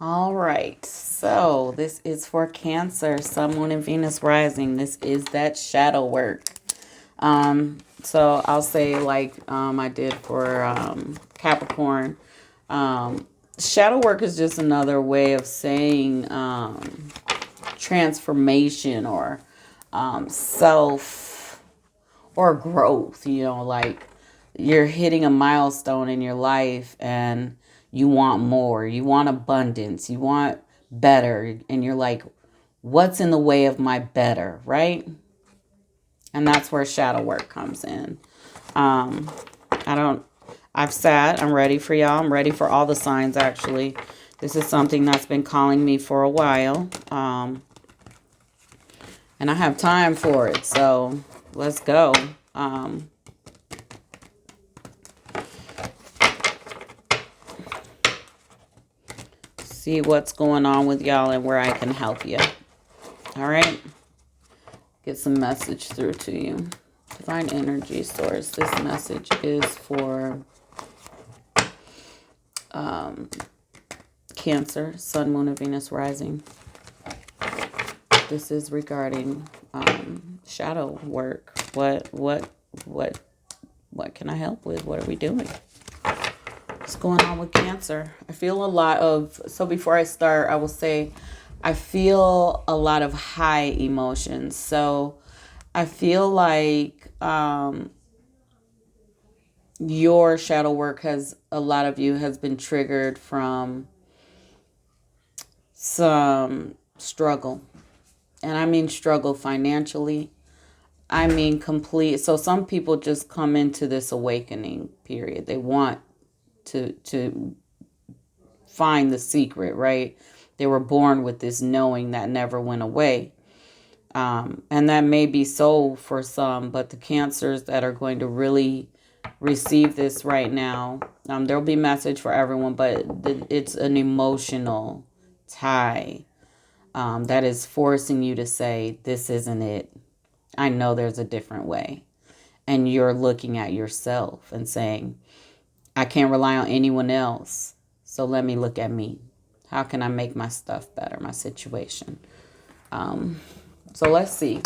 All right. So this is for Cancer, Sun, Moon, and Venus rising. This is that shadow work. So I'll say like I did for Capricorn. Shadow work is just another way of saying transformation or self or growth. Like you're hitting a milestone in your life and you want more, you want abundance, you want better, and you're like, what's in the way of my better, right? And that's where shadow work comes in. um I don't I've sat, I'm ready for y'all, I'm ready for all the signs. Actually, this is something that's been calling me for a while, and I have time for it, so let's go. um See what's going on with y'all and where I can help you. All right. Get some message through to you. Divine energy source. This message is for Cancer, Sun, Moon, and Venus rising. This is regarding shadow work. What can I help with? What are we doing? What's going on with Cancer? I feel a lot of, so before I start, I will say I feel a lot of high emotions. So I feel like your shadow work has, a lot of you has been triggered from some struggle. And I mean struggle financially. I mean complete. So some people just come into this awakening period. They want to find the secret, right? They were born with this knowing that never went away. And that may be so for some, but the Cancers that are going to really receive this right now, there'll be message for everyone, but it's an emotional tie that is forcing you to say, this isn't it. I know there's a different way. And you're looking at yourself and saying, I can't rely on anyone else. So let me look at me. How can I make my stuff better, my situation? So let's see.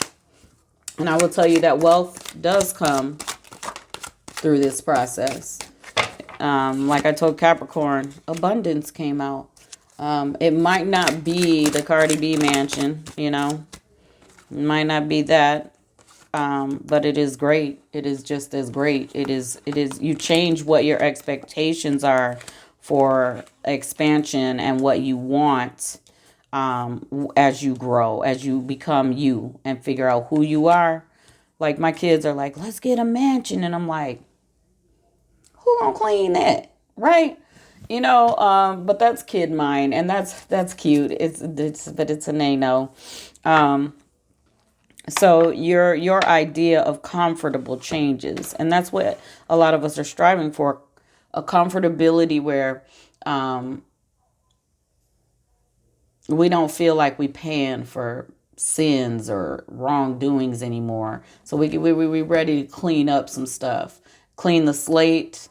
And I will tell you that wealth does come through this process. Like I told Capricorn, abundance came out. It might not be the Cardi B mansion, It might not be that. But it is great. It is just as great. It is, you change what your expectations are for expansion and what you want as you grow, as you become you and figure out who you are. Like my kids are like, let's get a mansion. And I'm like, who gonna clean that? Right? But that's kid mind, and that's cute. But it's a no. So your idea of comfortable changes, and that's what a lot of us are striving for, a comfortability where we don't feel like we paying for sins or wrongdoings anymore. So we ready to clean up some stuff, clean the slate,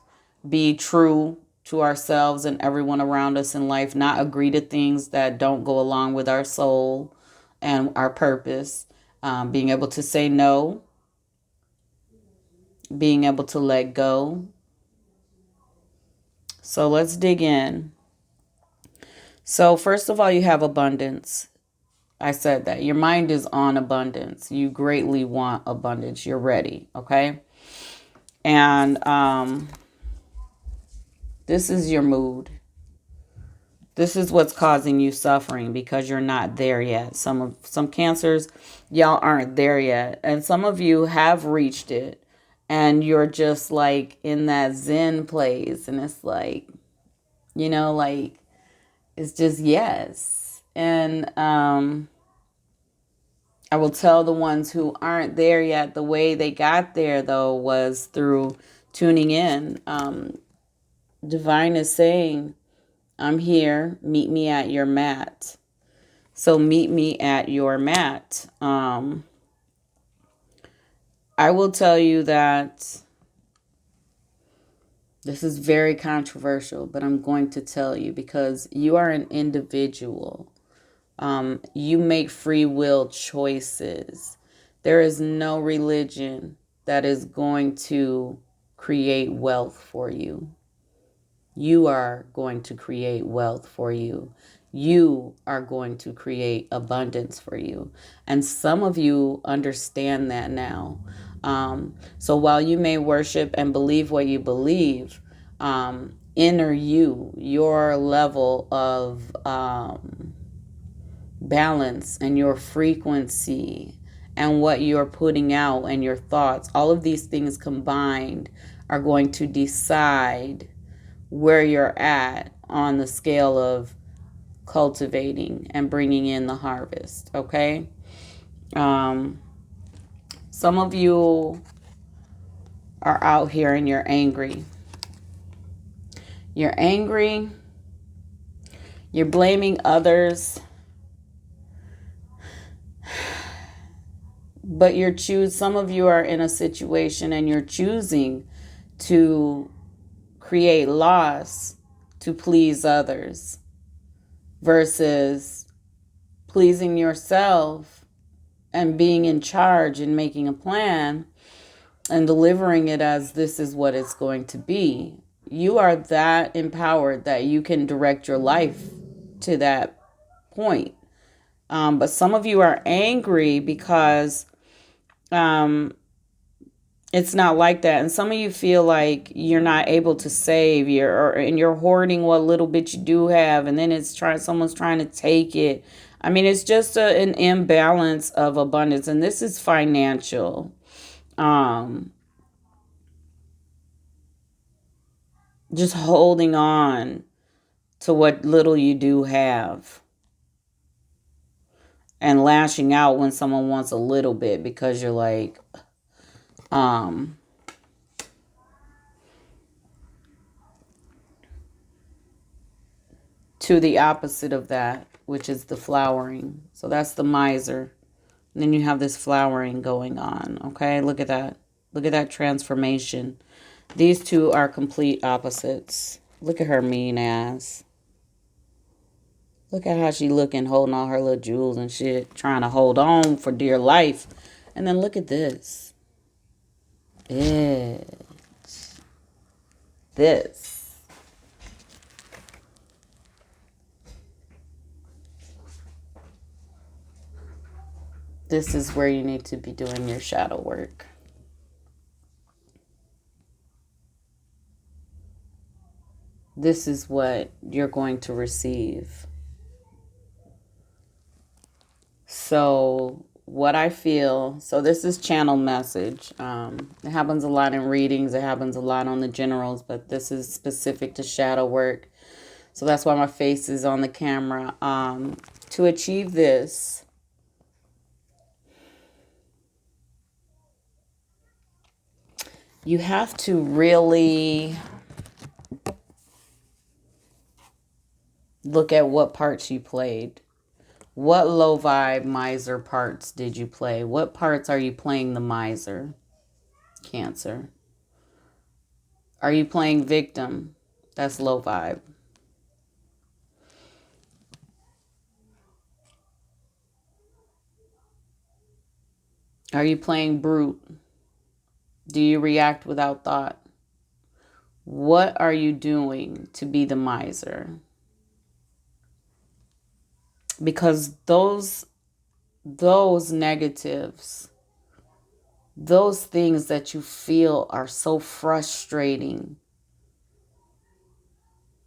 be true to ourselves and everyone around us in life, not agree to things that don't go along with our soul and our purpose. Being able to say no, being able to let go. So let's dig in. So first of all, you have abundance. I said that your mind is on abundance. You greatly want abundance. You're ready. Okay. And this is your mood. This is what's causing you suffering because you're not there yet. Some Cancers, y'all aren't there yet. And some of you have reached it and you're just like in that Zen place, and it's like, like it's just yes. And I will tell the ones who aren't there yet, the way they got there though was through tuning in. Divine is saying, I'm here, meet me at your mat. So meet me at your mat. I will tell you that This is very controversial, but I'm going to tell you because you are an individual. You make free will choices. There is no religion that is going to create wealth for you. You are going to create wealth for you. You are going to create abundance for you. And some of you understand that now. So while you may worship and believe what you believe, inner you, your level of balance and your frequency and what you're putting out and your thoughts, all of these things combined are going to decide where you're at on the scale of cultivating and bringing in the harvest. Okay. Some of you are out here and you're angry. You're angry. You're blaming others. But some of you are in a situation and you're choosing to create loss to please others versus pleasing yourself and being in charge and making a plan and delivering it as this is what it's going to be. You are that empowered that you can direct your life to that point. But some of you are angry because it's not like that. And some of you feel like you're not able to save, and you're hoarding what little bit you do have, and then someone's trying to take it. I mean, it's just an imbalance of abundance, and this is financial. Just holding on to what little you do have and lashing out when someone wants a little bit because you're like, to the opposite of that, which is the flowering. So that's the miser. And then you have this flowering going on. Okay, look at that. Look at that transformation. These two are complete opposites. Look at her mean ass. Look at how she looking, holding all her little jewels and shit, trying to hold on for dear life. And then look at this. This. This is where you need to be doing your shadow work. This is what you're going to receive. So what I feel, so this is channel message. It happens a lot in readings. It happens a lot on the generals, but this is specific to shadow work. So that's why my face is on the camera. To achieve this, you have to really look at what parts you played. What low vibe miser parts did you play? What parts are you playing the miser? Cancer. Are you playing victim? That's low vibe. Are you playing brute? Do you react without thought? What are you doing to be the miser? Because those negatives, those things that you feel are so frustrating,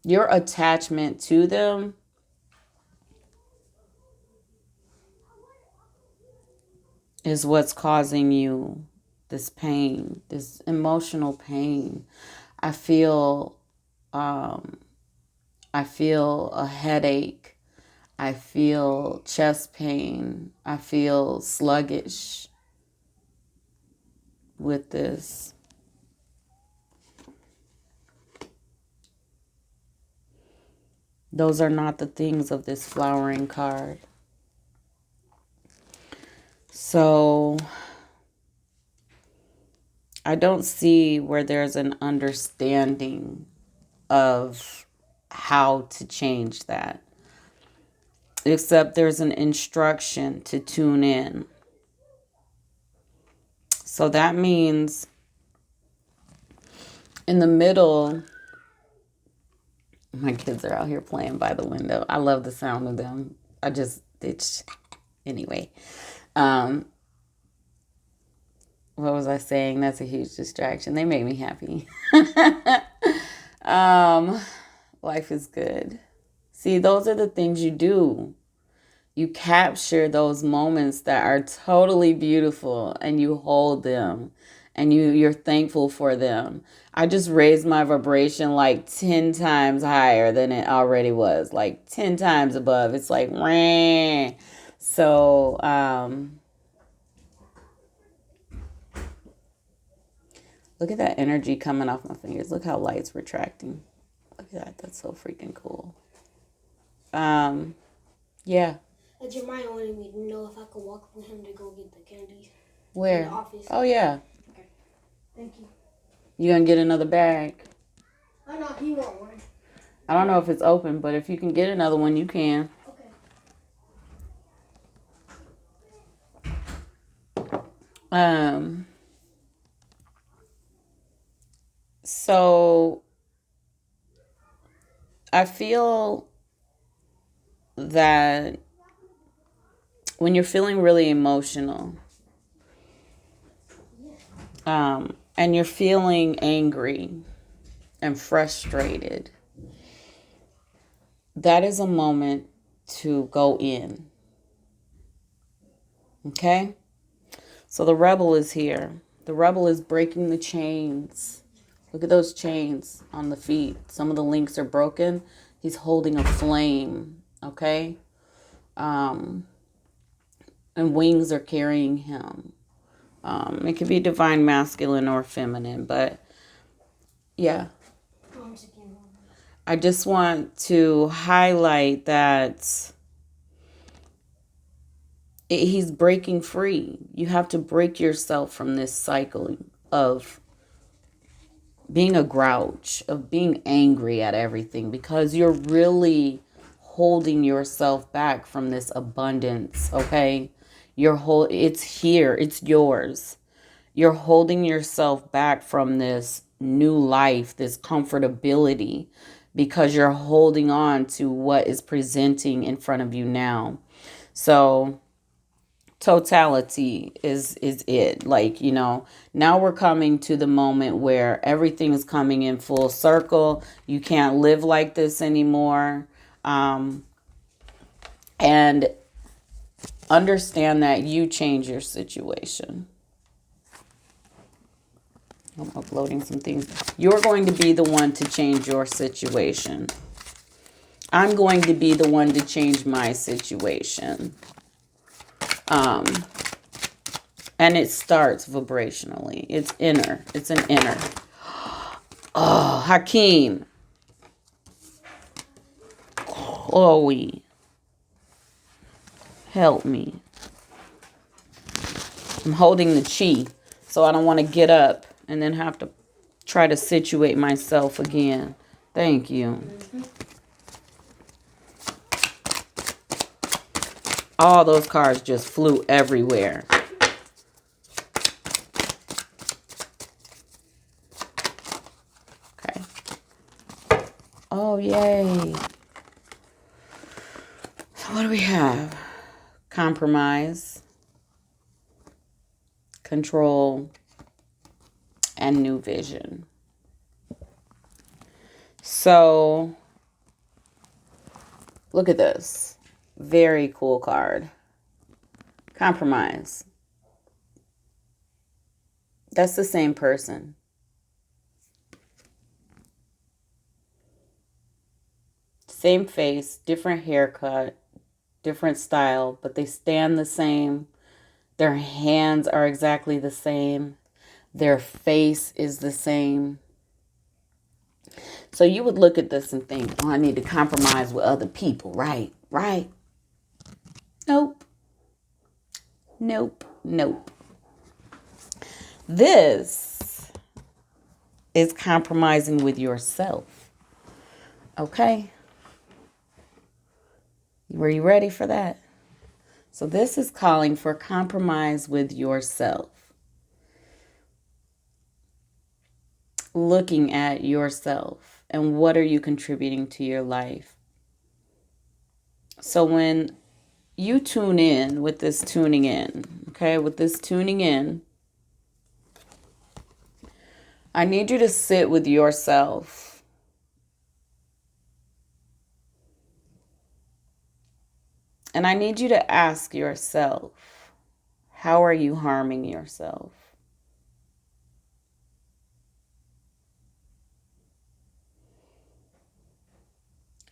your attachment to them is what's causing you this pain, this emotional pain. I feel a headache. I feel chest pain. I feel sluggish with this. Those are not the things of this flowering card. So I don't see where there's an understanding of how to change that, except there's an instruction to tune in. So that means in the middle, my kids are out here playing by the window. I love the sound of them. Anyway. What was I saying? That's a huge distraction. They make me happy. Life is good. See, those are the things you do. You capture those moments that are totally beautiful and you hold them and you're thankful for them. I just raised my vibration like 10 times higher than it already was, like 10 times above. It's like, Rah. So, look at that energy coming off my fingers. Look how light's retracting. Look at that. That's so freaking cool. Yeah. Jeremiah wanted me to know if I could walk with him to go get the candy. Where? In the office. Oh, yeah. Okay. Thank you. You gonna get another bag? I know he want one. I don't know if it's open, but if you can get another one, you can. Okay. So I feel that when you're feeling really emotional, and you're feeling angry and frustrated, that is a moment to go in. Okay? So the rebel is here. The rebel is breaking the chains. Look at those chains on the feet. Some of the links are broken. He's holding a flame. Okay? And wings are carrying him. It could be divine masculine or feminine, but yeah. I just want to highlight that he's breaking free. You have to break yourself from this cycle of being a grouch, of being angry at everything, because you're really holding yourself back from this abundance, okay? It's here, it's yours. You're holding yourself back from this new life, this comfortability, because you're holding on to what is presenting in front of you now. So totality is it. Like, now we're coming to the moment where everything is coming in full circle. You can't live like this anymore. And understand that you change your situation. I'm uploading some things. You're going to be the one to change your situation. I'm going to be the one to change my situation. And it starts vibrationally. It's inner. It's an inner. Oh, Hakeem. Chloe. Help me. I'm holding the chi, so I don't want to get up and then have to try to situate myself again. Thank you. All those cards just flew everywhere. Okay. Oh, yay. So what do we have? Compromise, control, and new vision. So look at this. Very cool card. Compromise. That's the same person. Same face, different haircut, different style, but they stand the same. Their hands are exactly the same. Their face is the same. So you would look at this and think, oh, I need to compromise with other people, right? Right? Nope. Nope. Nope. This is compromising with yourself. Okay? Were you ready for that? So this is calling for compromise with yourself. Looking at yourself and what are you contributing to your life. So when you tune in with this tuning in, okay, with this tuning in, I need you to sit with yourself. And I need you to ask yourself, how are you harming yourself?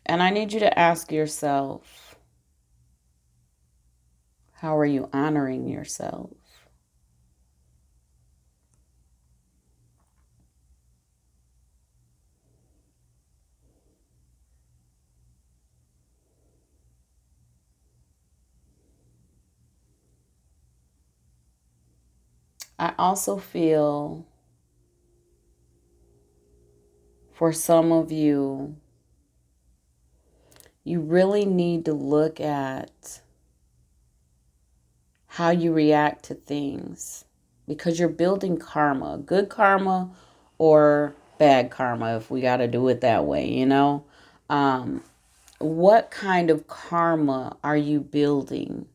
And I need you to ask yourself, how are you honoring yourself? I also feel for some of you, you really need to look at how you react to things because you're building karma, good karma or bad karma, if we got to do it that way, you know? What kind of karma are you building?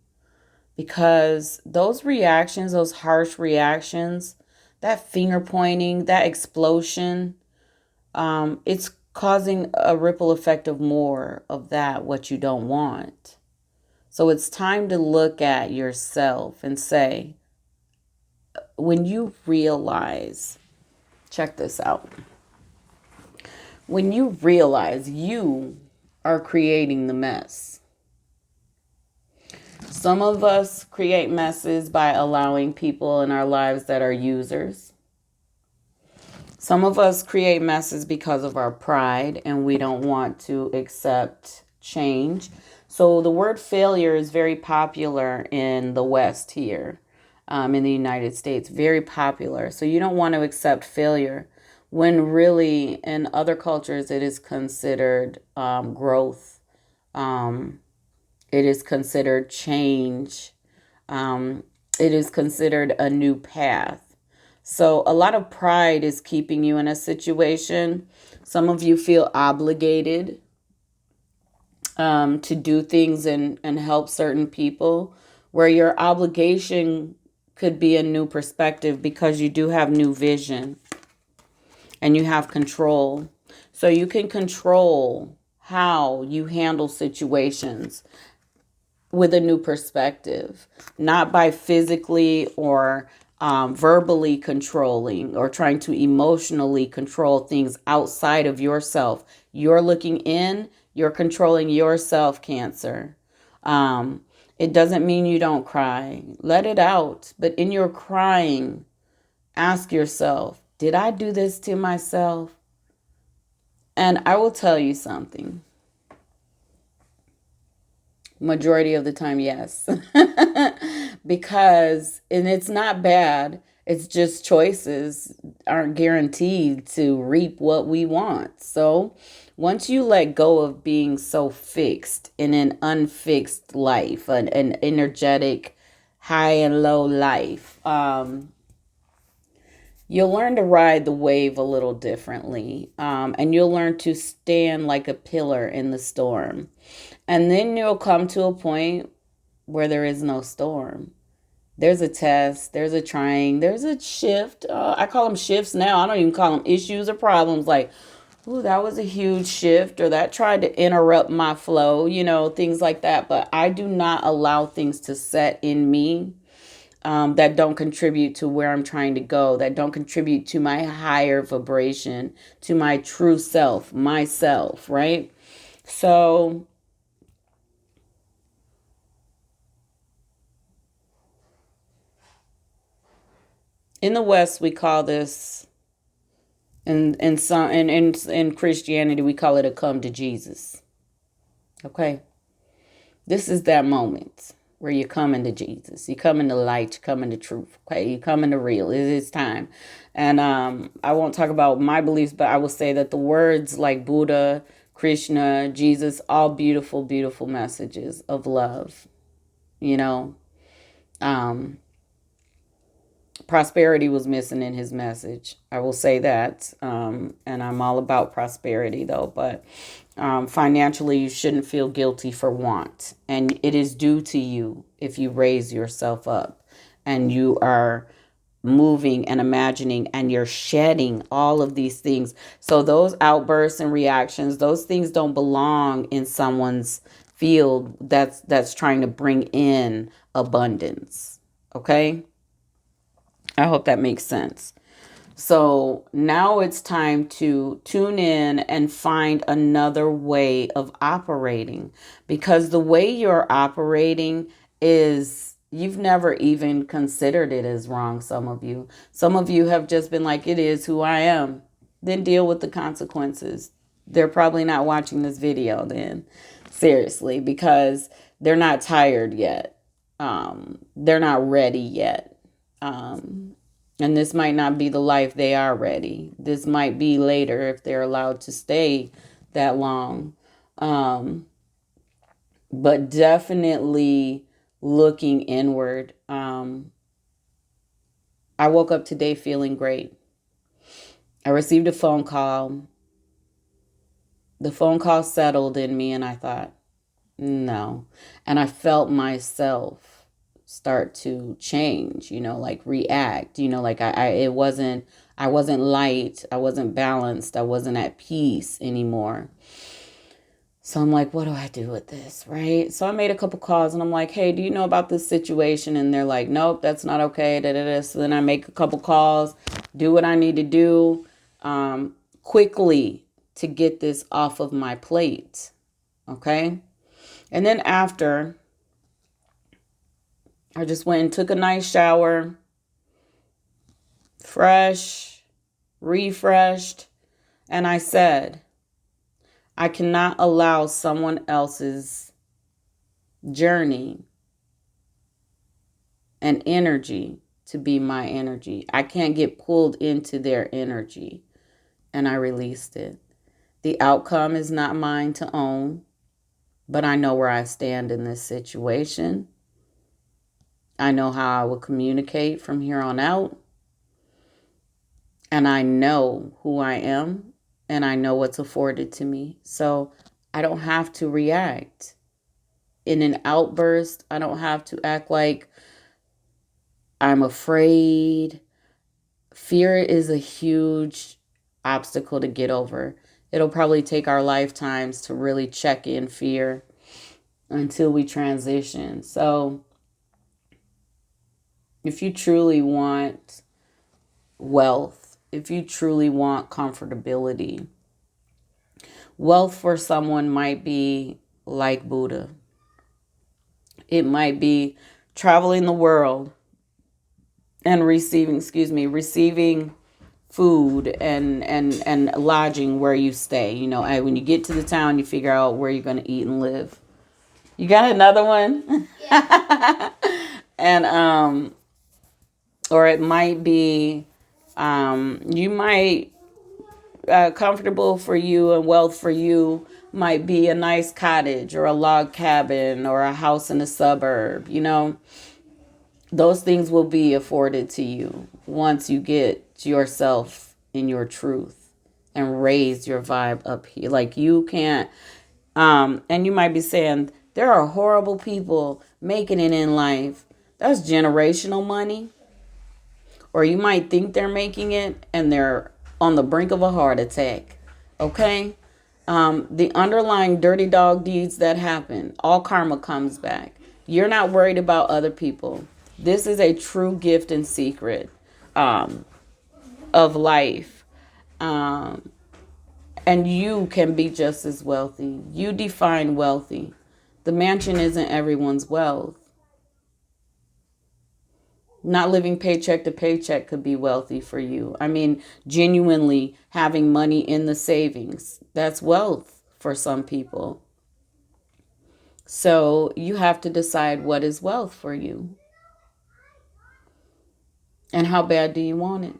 Because those reactions, those harsh reactions, that finger pointing, that explosion, it's causing a ripple effect of more of that, what you don't want. So it's time to look at yourself and say, when you realize, check this out. When you realize you are creating the mess. Some of us create messes by allowing people in our lives that are users. Some of us create messes because of our pride and we don't want to accept change. So the word failure is very popular in the West here, in the United States, very popular. So you don't want to accept failure when really in other cultures it is considered growth. It is considered change. It is considered a new path. So a lot of pride is keeping you in a situation. Some of you feel obligated to do things and help certain people, where your obligation could be a new perspective because you do have new vision and you have control. So you can control how you handle situations with a new perspective, not by physically or verbally controlling or trying to emotionally control things outside of yourself. You're looking in, you're controlling yourself, Cancer. It doesn't mean you don't cry. Let it out. But in your crying, ask yourself, did I do this to myself? And I will tell you something. Majority of the time, yes. Because, and it's not bad, it's just choices aren't guaranteed to reap what we want. So once you let go of being so fixed in an unfixed life, an energetic high and low life, you'll learn to ride the wave a little differently. And you'll learn to stand like a pillar in the storm. And then you'll come to a point where there is no storm. There's a test, there's a trying, there's a shift. I call them shifts now. I don't even call them issues or problems. Like, ooh, that was a huge shift, or that tried to interrupt my flow, you know, things like that. But I do not allow things to set in me that don't contribute to where I'm trying to go, that don't contribute to my higher vibration, to my true self, myself, right? So in the West, we call this, in Christianity, we call it a come to Jesus. Okay, this is that moment. where you're coming to Jesus. You come into light, you come into truth. Okay, you come into real. It is time. And I won't talk about my beliefs, but I will say that the words like Buddha, Krishna, Jesus, all beautiful, beautiful messages of love. You know, um, prosperity was missing in his message. I will say that. And I'm all about prosperity though, but financially, you shouldn't feel guilty for want. And it is due to you if you raise yourself up and you are moving and imagining and you're shedding all of these things. So those outbursts and reactions, those things don't belong in someone's field that's trying to bring in abundance. Okay? I hope that makes sense. So now it's time to tune in and find another way of operating, because the way you're operating is, you've never even considered it as wrong. Some of you have just been like, it is who I am. Then deal with the consequences. They're probably not watching this video then, seriously, because they're not tired yet. They're not ready yet. And this might not be the life they are ready. This might be later if they're allowed to stay that long. But definitely looking inward. I woke up today feeling great. I received a phone call. The phone call settled in me and I thought, no. And I felt myself start to change, like react, like I wasn't light, I wasn't balanced, I wasn't at peace anymore. So I'm like, what do I do with this, right? So I made a couple calls and I'm like, hey, do you know about this situation? And they're like, nope, that's not okay. Da, da, da. So then I make a couple calls, do what I need to do quickly to get this off of my plate, okay? And then after, I just went and took a nice shower, fresh, refreshed, and I said, I cannot allow someone else's journey and energy to be my energy. I can't get pulled into their energy. And I released it. The outcome is not mine to own, but I know where I stand in this situation. I know how I will communicate from here on out. And I know who I am, and I know what's afforded to me. So I don't have to react in an outburst. I don't have to act like I'm afraid. Fear is a huge obstacle to get over. It'll probably take our lifetimes to really check in fear until we transition. So if you truly want wealth, if you truly want comfortability, wealth for someone might be like Buddha. It might be traveling the world and receiving food and lodging where you stay. When you get to the town, you figure out where you're going to eat and live. You got another one? Yeah. And or it might be you might comfortable for you and wealth for you might be a nice cottage or a log cabin or a house in a suburb. Those things will be afforded to you once you get yourself in your truth and raise your vibe up here. Like you can't, and you might be saying, there are horrible people making it in life. That's generational money. Or you might think they're making it and they're on the brink of a heart attack. Okay? The underlying dirty dog deeds that happen, all karma comes back. You're not worried about other people. This is a true gift and secret of life. And you can be just as wealthy. You define wealthy. The mansion isn't everyone's wealth. Not living paycheck to paycheck could be wealthy for you. I mean, genuinely having money in the savings, that's wealth for some people. So you have to decide what is wealth for you. And how bad do you want it?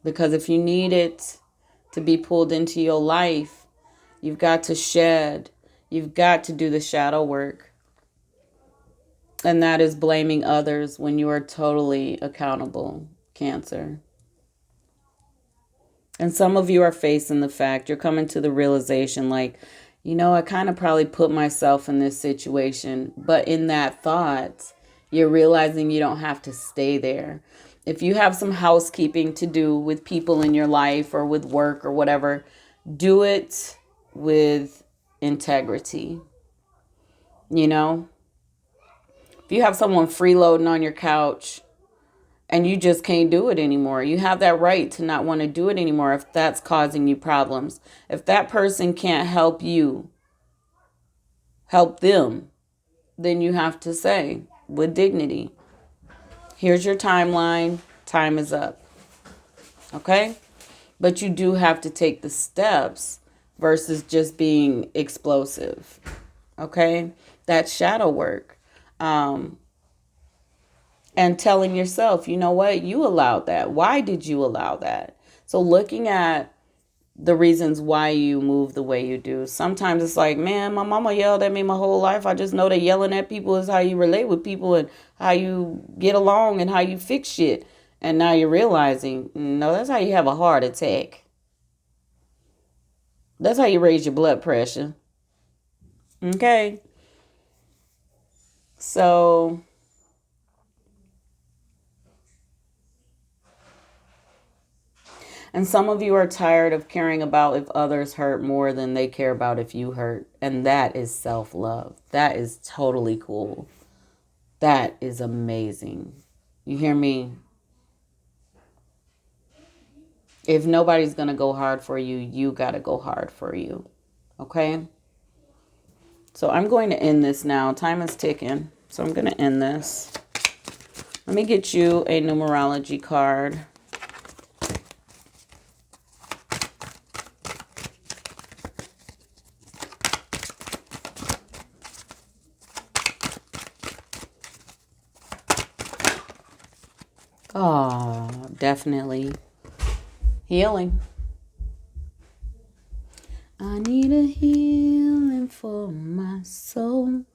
Because if you need it to be pulled into your life, you've got to shed. You've got to do the shadow work. And that is blaming others when you are totally accountable, Cancer. And some of you are facing the fact, you're coming to the realization like, I kind of probably put myself in this situation. But in that thought, you're realizing you don't have to stay there. If you have some housekeeping to do with people in your life or with work or whatever, do it with integrity. If you have someone freeloading on your couch and you just can't do it anymore, you have that right to not want to do it anymore if that's causing you problems. If that person can't help you, help them, then you have to say with dignity, here's your timeline, time is up. Okay? But you do have to take the steps versus just being explosive. Okay? That's shadow work. And telling yourself, you know what, you allowed that. Why did you allow that? So looking at the reasons why you move the way you do. Sometimes it's like, man, my mama yelled at me my whole life. I just know that yelling at people is how you relate with people and how you get along and how you fix shit. And now you're realizing, no, that's how you have a heart attack. That's how you raise your blood pressure. Okay. So and some of you are tired of caring about if others hurt more than they care about if you hurt. And that is self-love. That is totally cool. That is amazing. You hear me? If nobody's going to go hard for you, you got to go hard for you. Okay? So I'm going to end this now. Time is ticking. So I'm going to end this. Let me get you a numerology card. Oh, definitely. Healing. I need a healing for my soul.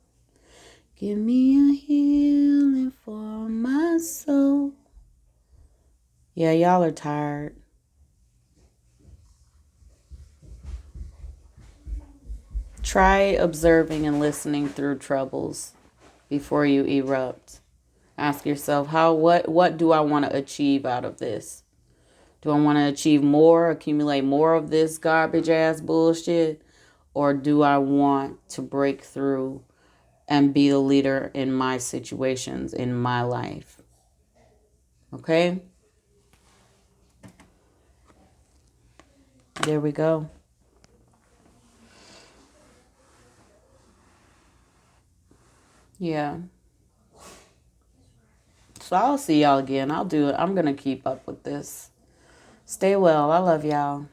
Give me a healing for my soul. Yeah, y'all are tired. Try observing and listening through troubles before you erupt. Ask yourself, what do I want to achieve out of this? Do I want to achieve more, accumulate more of this garbage ass bullshit? Or do I want to break through and be the leader in my situations, in my life? Okay? There we go. Yeah. So I'll see y'all again. I'll do it. I'm going to keep up with this. Stay well. I love y'all.